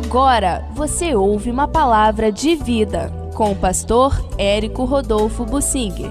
Agora você ouve uma palavra de vida com o pastor Érico Rodolfo Bussinger.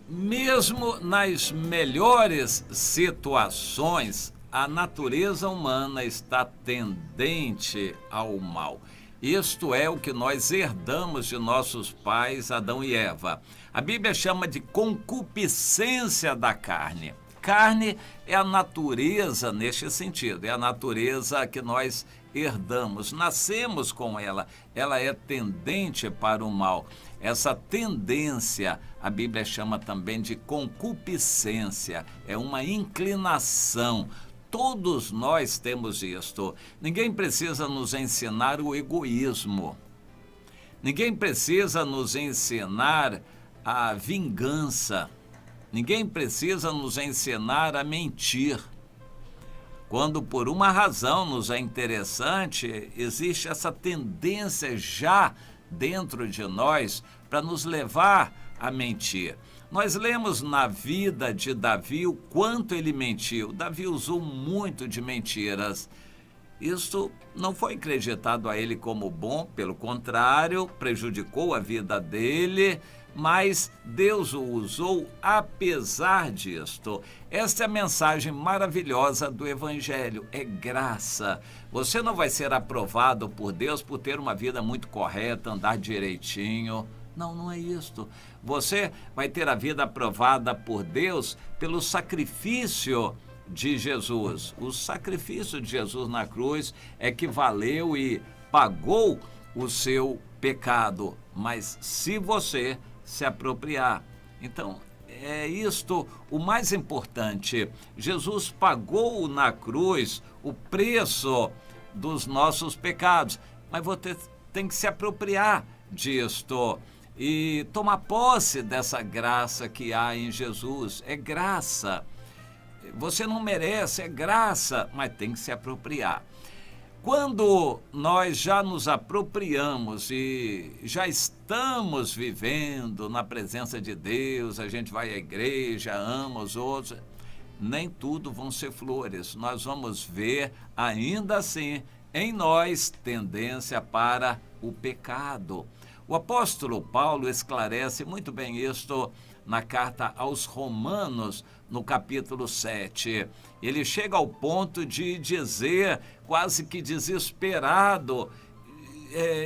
Mesmo nas melhores situações, a natureza humana está tendente ao mal. Isto é o que nós herdamos de nossos pais, Adão e Eva. A Bíblia chama de concupiscência da carne. Carne é a natureza neste sentido, é a natureza que nós herdamos, nascemos com ela, ela é tendente para o mal. Essa tendência, a Bíblia chama também de concupiscência, é uma inclinação. Todos nós temos isto. Ninguém precisa nos ensinar o egoísmo. Ninguém precisa nos ensinar a vingança. Ninguém precisa nos ensinar a mentir. Quando por uma razão nos é interessante, existe essa tendência já dentro de nós para nos levar a mentir. Nós lemos na vida de Davi o quanto ele mentiu. Davi usou muito de mentiras. Isso não foi acreditado a ele como bom, pelo contrário, prejudicou a vida dele, mas Deus o usou apesar disto. Esta é a mensagem maravilhosa do Evangelho, é graça. Você não vai ser aprovado por Deus por ter uma vida muito correta, andar direitinho. Não, não é isto. Você vai ter a vida aprovada por Deus pelo sacrifício de Jesus. O sacrifício de Jesus na cruz é que valeu e pagou o seu pecado. Mas se você se apropriar. Então, é isto o mais importante. Jesus pagou na cruz o preço dos nossos pecados. Mas você tem que se apropriar disto e tomar posse dessa graça que há em Jesus. É graça. Você não merece, é graça, mas tem que se apropriar. Quando nós já nos apropriamos e já estamos vivendo na presença de Deus, a gente vai à igreja, ama os outros, nem tudo vão ser flores. Nós vamos ver, ainda assim, em nós, tendência para o pecado. O apóstolo Paulo esclarece muito bem isto na carta aos Romanos, no capítulo 7. Ele chega ao ponto de dizer, quase que desesperado,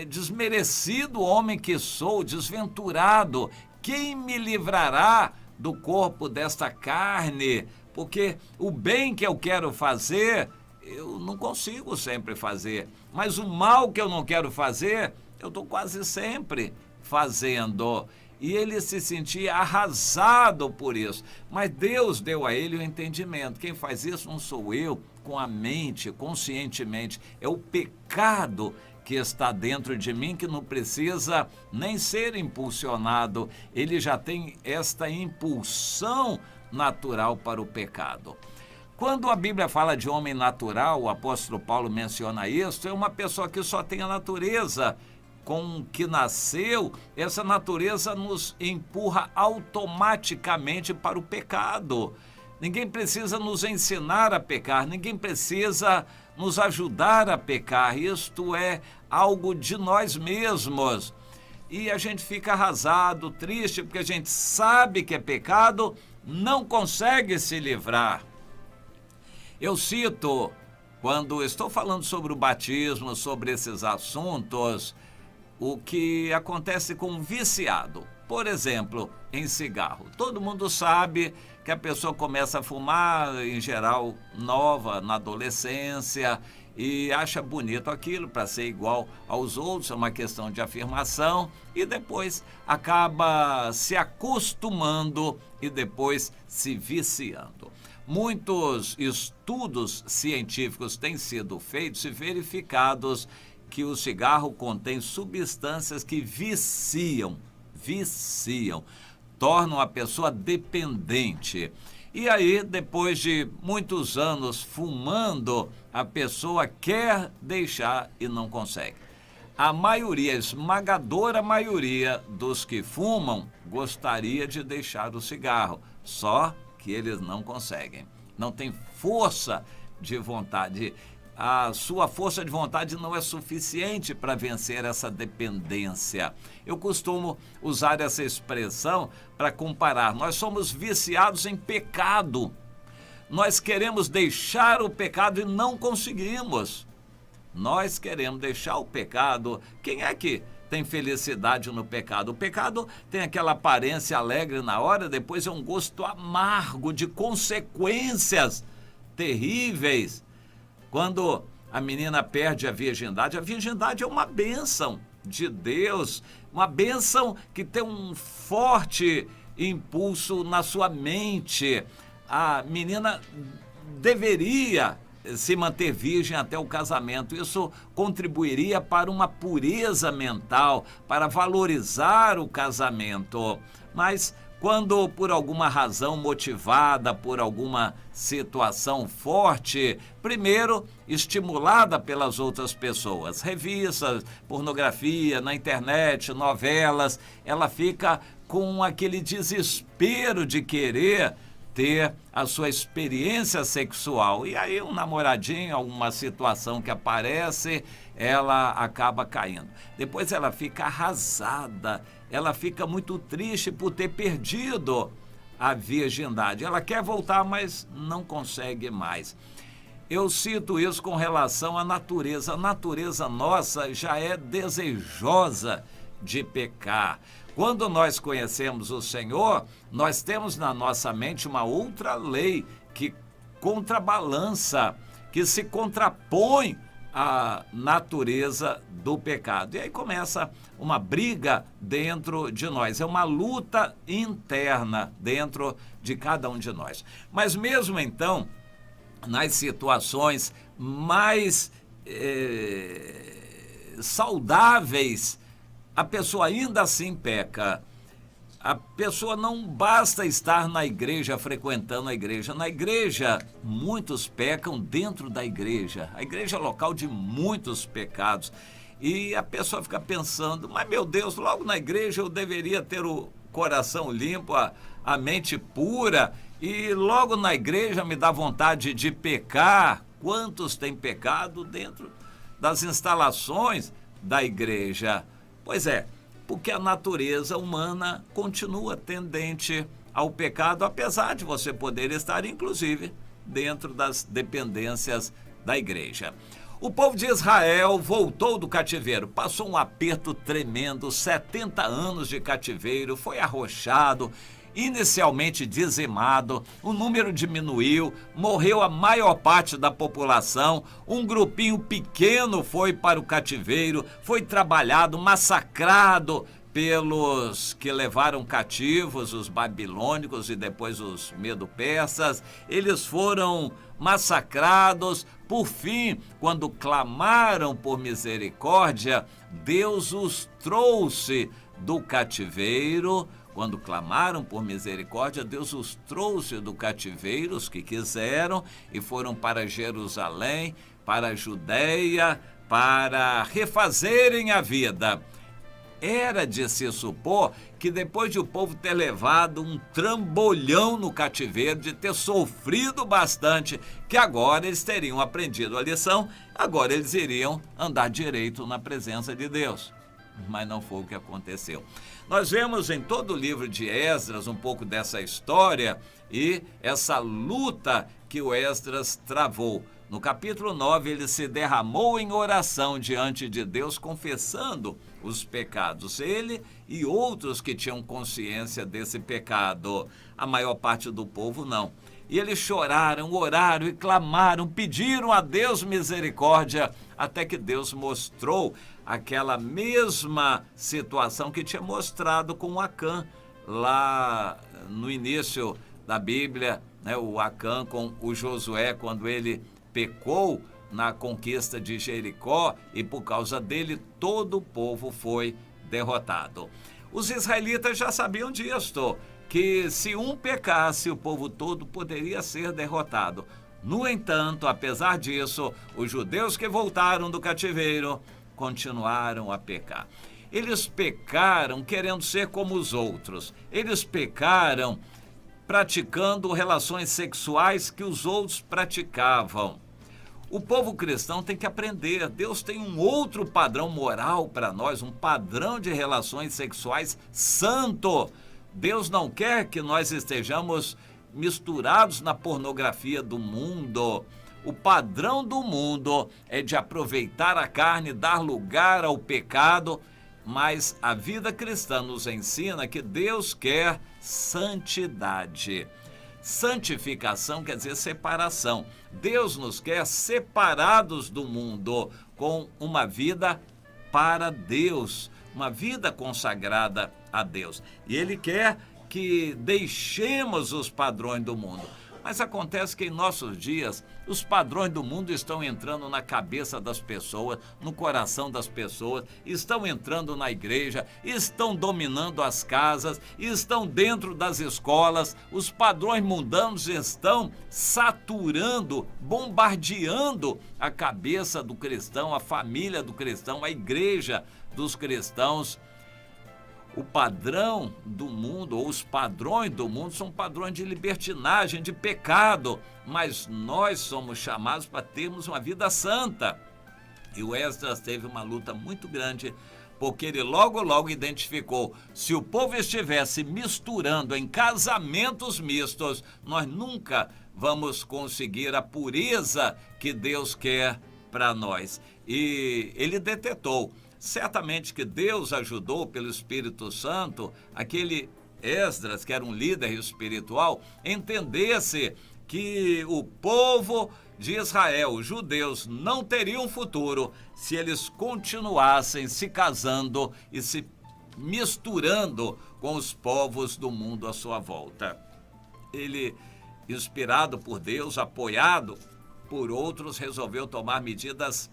desmerecido homem que sou, desventurado, quem me livrará do corpo desta carne? Porque o bem que eu quero fazer, eu não consigo sempre fazer, mas o mal que eu não quero fazer, eu estou quase sempre fazendo. E ele se sentia arrasado por isso. Mas Deus deu a ele o entendimento. Quem faz isso não sou eu, com a mente, conscientemente. É o pecado que está dentro de mim, que não precisa nem ser impulsionado. Ele já tem esta impulsão natural para o pecado. Quando a Bíblia fala de homem natural, o apóstolo Paulo menciona isso, é uma pessoa que só tem a natureza com que nasceu. Essa natureza nos empurra automaticamente para o pecado. Ninguém precisa nos ensinar a pecar, ninguém precisa nos ajudar a pecar. Isto é algo de nós mesmos. E a gente fica arrasado, triste, porque a gente sabe que é pecado, não consegue se livrar. Eu cito, quando estou falando sobre o batismo, sobre esses assuntos, o que acontece com um viciado, por exemplo, em cigarro. Todo mundo sabe que a pessoa começa a fumar, em geral, nova, na adolescência, e acha bonito aquilo para ser igual aos outros, é uma questão de afirmação, e depois acaba se acostumando e depois se viciando. Muitos estudos científicos têm sido feitos e verificados que o cigarro contém substâncias que viciam, tornam a pessoa dependente. E aí, depois de muitos anos fumando, a pessoa quer deixar e não consegue. a maioria, a esmagadora maioria dos que fumam gostaria de deixar o cigarro, só que eles não conseguem, não tem força de vontade. A sua força de vontade não é suficiente para vencer essa dependência. Eu costumo usar essa expressão para comparar. Nós somos viciados em pecado. Nós queremos deixar o pecado e não conseguimos. Nós queremos deixar o pecado. Quem é que tem felicidade no pecado? O pecado tem aquela aparência alegre na hora, depois é um gosto amargo de consequências terríveis. Quando a menina perde a virgindade é uma bênção de Deus, uma bênção que tem um forte impulso na sua mente. A menina deveria se manter virgem até o casamento. Isso contribuiria para uma pureza mental, para valorizar o casamento. Mas quando por alguma razão motivada, por alguma situação forte, primeiro estimulada pelas outras pessoas, revistas, pornografia, na internet, novelas, ela fica com aquele desespero de querer ter a sua experiência sexual. E aí um namoradinho, alguma situação que aparece, ela acaba caindo. Depois ela fica arrasada, ela fica muito triste por ter perdido a virgindade. Ela quer voltar, mas não consegue mais. Eu cito isso com relação à natureza. A natureza nossa já é desejosa de pecar. Quando nós conhecemos o Senhor, nós temos na nossa mente uma outra lei que contrabalança, que se contrapõe à natureza do pecado. E aí começa uma briga dentro de nós, é uma luta interna dentro de cada um de nós. Mas mesmo então, nas situações mais saudáveis, a pessoa ainda assim peca. A pessoa não basta estar na igreja, frequentando a igreja. Na igreja, muitos pecam dentro da igreja. A igreja é local de muitos pecados. E a pessoa fica pensando, mas meu Deus, logo na igreja eu deveria ter o coração limpo, a mente pura, e logo na igreja me dá vontade de pecar. Quantos têm pecado dentro das instalações da igreja? Pois é, porque a natureza humana continua tendente ao pecado, apesar de você poder estar, inclusive, dentro das dependências da igreja. O povo de Israel voltou do cativeiro, passou um aperto tremendo, 70 anos de cativeiro, foi arrochado, inicialmente dizimado, o número diminuiu, morreu a maior parte da população, um grupinho pequeno foi para o cativeiro, foi trabalhado, massacrado pelos que levaram cativos os babilônicos e depois os medo-persas. Eles foram massacrados. Por fim, quando clamaram por misericórdia, Deus os trouxe do cativeiro. Quando clamaram por misericórdia, Deus os trouxe do cativeiro, os que quiseram, e foram para Jerusalém, para a Judeia, para refazerem a vida. Era de se supor que depois de o povo ter levado um trambolhão no cativeiro, de ter sofrido bastante, que agora eles teriam aprendido a lição, agora eles iriam andar direito na presença de Deus. Mas não foi o que aconteceu. Nós vemos em todo o livro de Esdras um pouco dessa história e essa luta que o Esdras travou. No capítulo 9, ele se derramou em oração diante de Deus, confessando os pecados. Ele e outros que tinham consciência desse pecado. A maior parte do povo não. E eles choraram, oraram e clamaram, pediram a Deus misericórdia, até que Deus mostrou aquela mesma situação que tinha mostrado com Acã, lá no início da Bíblia, né? O Acã com o Josué, quando ele pecou na conquista de Jericó, e por causa dele todo o povo foi derrotado. Os israelitas já sabiam disto, que se um pecasse, o povo todo poderia ser derrotado. No entanto, apesar disso, os judeus que voltaram do cativeiro continuaram a pecar. Eles pecaram querendo ser como os outros. Eles pecaram praticando relações sexuais que os outros praticavam. O povo cristão tem que aprender. Deus tem um outro padrão moral para nós, um padrão de relações sexuais santo. Deus não quer que nós estejamos misturados na pornografia do mundo. O padrão do mundo é de aproveitar a carne, dar lugar ao pecado, mas a vida cristã nos ensina que Deus quer santidade. Santificação quer dizer separação. Deus nos quer separados do mundo, com uma vida para Deus, uma vida consagrada a Deus. E Ele quer que deixemos os padrões do mundo. Mas acontece que em nossos dias, os padrões do mundo estão entrando na cabeça das pessoas, no coração das pessoas, estão entrando na igreja, estão dominando as casas, estão dentro das escolas. Os padrões mundanos estão saturando, bombardeando a cabeça do cristão, a família do cristão, a igreja dos cristãos. O padrão do mundo, ou os padrões do mundo, são padrões de libertinagem, de pecado, mas nós somos chamados para termos uma vida santa. E o Esdras teve uma luta muito grande, porque ele logo identificou: se o povo estivesse misturando em casamentos mistos, nós nunca vamos conseguir a pureza que Deus quer para nós. E ele detetou. Certamente que Deus ajudou pelo Espírito Santo aquele Esdras, que era um líder espiritual, entendesse que o povo de Israel, os judeus, não teriam futuro se eles continuassem se casando e se misturando com os povos do mundo à sua volta. Ele, inspirado por Deus, apoiado por outros, resolveu tomar medidas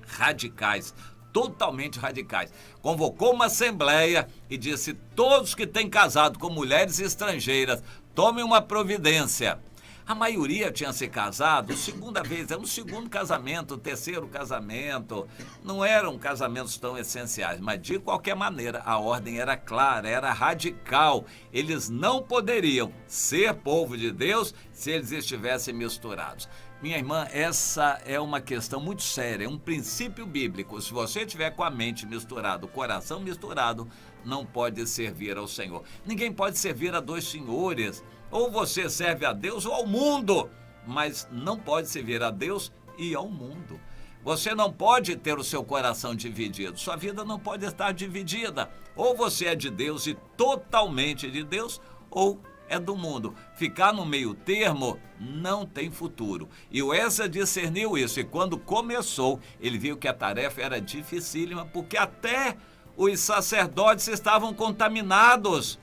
radicais, totalmente radicais. Convocou uma assembleia e disse: todos que têm casado com mulheres estrangeiras, tomem uma providência. A maioria tinha se casado segunda vez, era um segundo casamento, terceiro casamento. Não eram casamentos tão essenciais, mas de qualquer maneira a ordem era clara, era radical. Eles não poderiam ser povo de Deus se eles estivessem misturados. Minha irmã, essa é uma questão muito séria, é um princípio bíblico. Se você tiver com a mente misturada, o coração misturado, não pode servir ao Senhor. Ninguém pode servir a dois senhores. Ou você serve a Deus ou ao mundo, mas não pode servir a Deus e ao mundo. Você não pode ter o seu coração dividido, sua vida não pode estar dividida. Ou você é de Deus e totalmente de Deus, ou é do mundo. Ficar no meio termo não tem futuro. E o Esdras discerniu isso, e quando começou, ele viu que a tarefa era dificílima, porque até os sacerdotes estavam contaminados.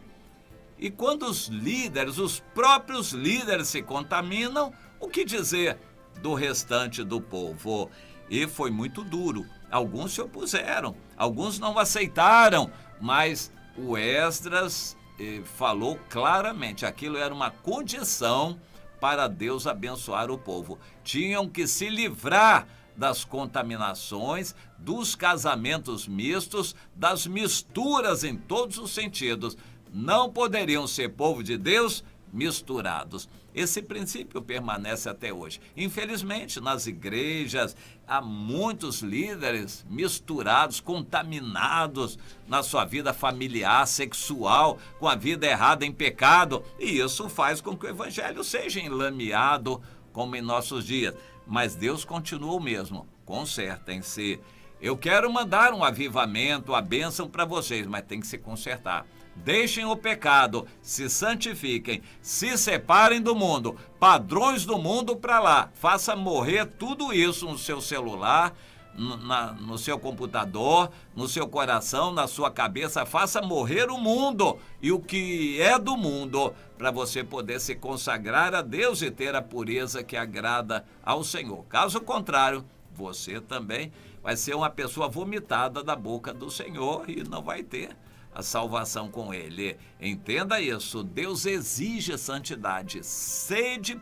E quando os líderes, os próprios líderes se contaminam, o que dizer do restante do povo? E foi muito duro. Alguns se opuseram, alguns não aceitaram, mas o Esdras falou claramente, aquilo era uma condição para Deus abençoar o povo. Tinham que se livrar das contaminações, dos casamentos mistos, das misturas em todos os sentidos. Não poderiam ser povo de Deus misturados. Esse princípio permanece até hoje. Infelizmente, nas igrejas, há muitos líderes misturados, contaminados na sua vida familiar, sexual, com a vida errada em pecado. E isso faz com que o evangelho seja enlameado, como em nossos dias. Mas Deus continua o mesmo. Consertem-se. Eu quero mandar um avivamento, a bênção para vocês, mas tem que se consertar. Deixem o pecado, se santifiquem, se separem do mundo, padrões do mundo para lá. Faça morrer tudo isso no seu celular, no seu computador, no seu coração, na sua cabeça. Faça morrer o mundo e o que é do mundo, para você poder se consagrar a Deus e ter a pureza que agrada ao Senhor. Caso contrário, você também vai ser uma pessoa vomitada da boca do Senhor e não vai ter a salvação com ele. Entenda isso, Deus exige santidade. Sede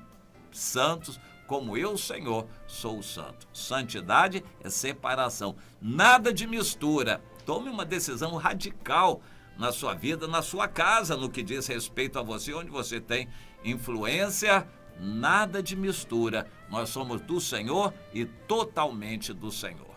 santos como eu, Senhor, sou santo. Santidade é separação, nada de mistura. Tome uma decisão radical na sua vida, na sua casa, no que diz respeito a você, onde você tem influência, nada de mistura. Nós somos do Senhor e totalmente do Senhor.